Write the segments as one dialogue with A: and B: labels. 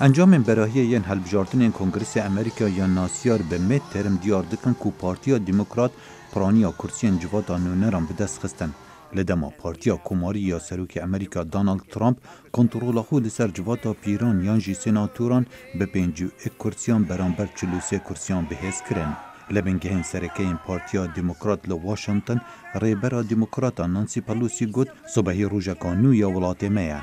A: انجام براهی ین هلبجارتن کنگرس امریکا یا ناسیار به مید ترم دیار دکن کو پارتیا دموکرات پرانیا کرسیان جواتا نونران به دست خستن. لدما پارتیا کوماری یا سروک امریکا دانالد ترامپ کنترول خود لسر جواتا پیران یانجی سناتوران به 51 کرسیان برانبر 43 کرسیان بهز کرن. لبنگهن سرکه این پارتیا دموکرات لواشنطن ریبرا دموکراتا نانسی پلوسی گود صبحی روژا کانو یا ولات میا.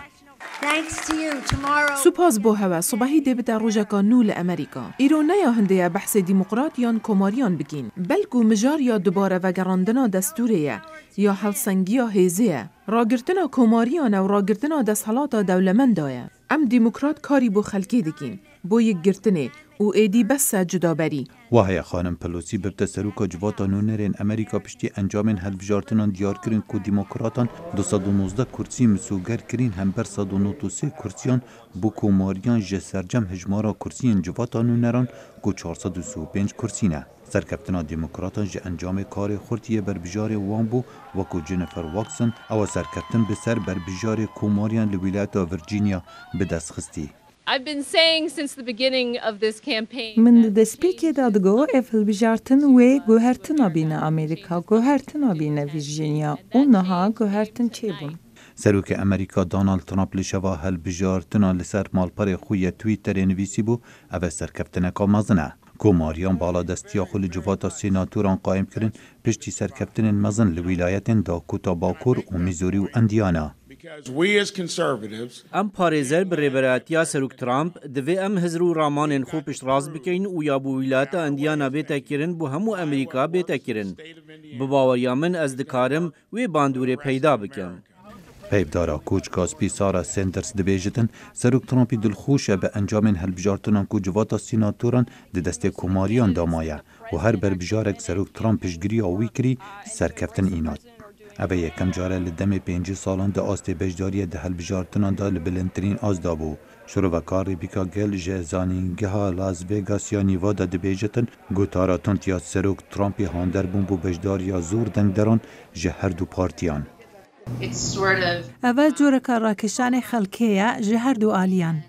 B: سپاس بو هوا صبحی دبتا روژاکا نو لأمریکا. ایران نیا هنده بحث دموکرات یان کماریان بگین. بلکو مجار یا دوباره وگراندنا دستوریه یا حلسنگیا هیزیه. راگرتنا کماریان و راگرتنا دستحالات دولمندایه. ام دموکرات کاری بو خلکی دکین. بو یک گرتنه و ایدی بس جدابری.
A: وهي خانم پلوسی ببت سروکا جواتا نونرین امریکا پشتی انجامین هلبجارتنان دیار کرین کو دموکراتان 219 کرسی مسوگر کرین هم بر 193 کرسیان بو کوماریان جسرجم هجمارا کرسیان جواتا نونران کو 435 کرسینه. سرکفتنا دموکراتان جه انجام کار خورتیه بر بجار وان بو وکو جنیفر واکسن او سرکفتن بسر بر بجار کوماریان لولایت ورجینیا به دست خستی.
C: من دسپیکی دادگو افل بجارتن و گوهرتنا بین امریکا گوهرتنا بین ویرجینیا اونها گوهرتن چه بون؟
A: سروک امریکا دانالد ترامپ لشوا هلبجارتنا لسر مالپر خوی تویتر نویسی بو او سرکفتنکا مزنه. کوماریان بالا دستیا خل جواتا سیناتوران قائم کرن پشتی سرکفتن مزن لولایتن داکوتا باکور و میزوری و اندیانا.
D: ام پارێزەر bi rêberatiya Serok Trump divê em hizr û ramanên xwe piştrast bikin û ya bi wîlayeta Indiana bêtekirin bu hemû Amerîka bêtekirin. Bi baweriya min ez dikarim wê bandorê peyda bikim.
A: پیبدارا کوچ کاسپی سارا سندرز دبیجتن سروک ترامپی دلخوشه به انجام هلبجارتنان کو جواتا سیناتوران ده دست کوماریان دامایه و هر بربجارک سروک ترامپ پشگیری آوی کری سرکفتن اینات. اوه یکم جاره لدم 5 سالان ده آسته بجداری ده هلبجارتنان ده لبلنترین آز دابو. شروع و کار ریبیکا گل جه زانینگه ها لاز ویگاس یا نیوادا دبیجتن گوتارا تونتیا سروک ترامپی هاندر بون بو بجداری زور دنگ دران جه هر دو پارتیان.
C: اول جورکا راکشان خلکیه جهر دو آلیان.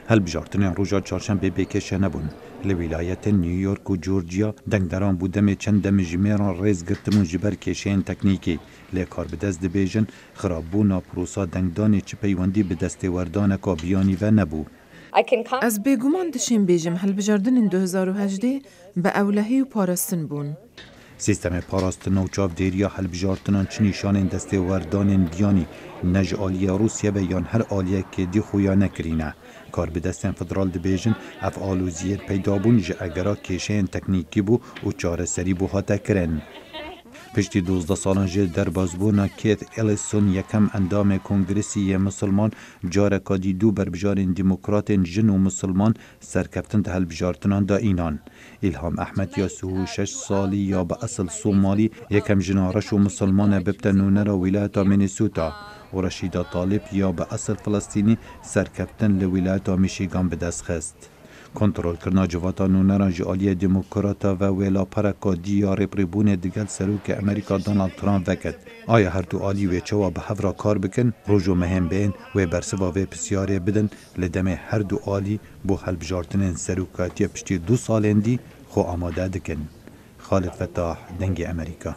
A: هلبجارتنان روژا چارشنبه بکشه نبون. لولایت نیویورک و جورجیا دنگدران بودم چند دم جمیران ریز گرتمون جبر کشین تکنیکی لیکار به دست دبیجن خرابونا پروسا دنگدانی چه پیوندی به دست وردان کا بیانی و نبو.
B: از بگومان دشیم بیجم هلبجاردن 2018 به اولهی و پارستن بون.
A: سیستم پاراستن و چاو دیریا هلبجارتنان چه نشان دست وردان بیانی نج آلیه روسیه و یان هر آلیه که دی خویا نکرینه. کار به دستن فدرال دبیجن افعال و زیر پیدا بون جه اگرا کشین تکنیکی بو و چاره سری بو هاته کرن. پشتی 12 سالان جه در بازبونا کیت الیسون یکم اندام کنگرسی مسلمان جارکا دی دو بربجارین دموکراتین جن و مسلمان سرکفتن ده هلبجارتنان دا اینان. الهام احمد یا 36 سالی یا به اصل صومالی یکم جنارش و مسلمان ببتنونه را ولایتا مینیسوتا و رشیدا طالب یا به اصل فلسطینی سرکفتن لولایتا میشیگان به دست خست. کنترل کرنا جواتا نونران جالی دموکراتا و ویلا پرکا دیار پریبون دیگل سروک امریکا دانالد ترامپ وکد. آیا هر دو آلی و چوا به هفرا کار بکن روژو مهم بین و برسوا و پسیاری بدن لدم هر دو آلی بو هلبجارتنین سروکاتی پشتی 2 سالندی خو آماده دکن. خالد فتاح دنگ امریکا.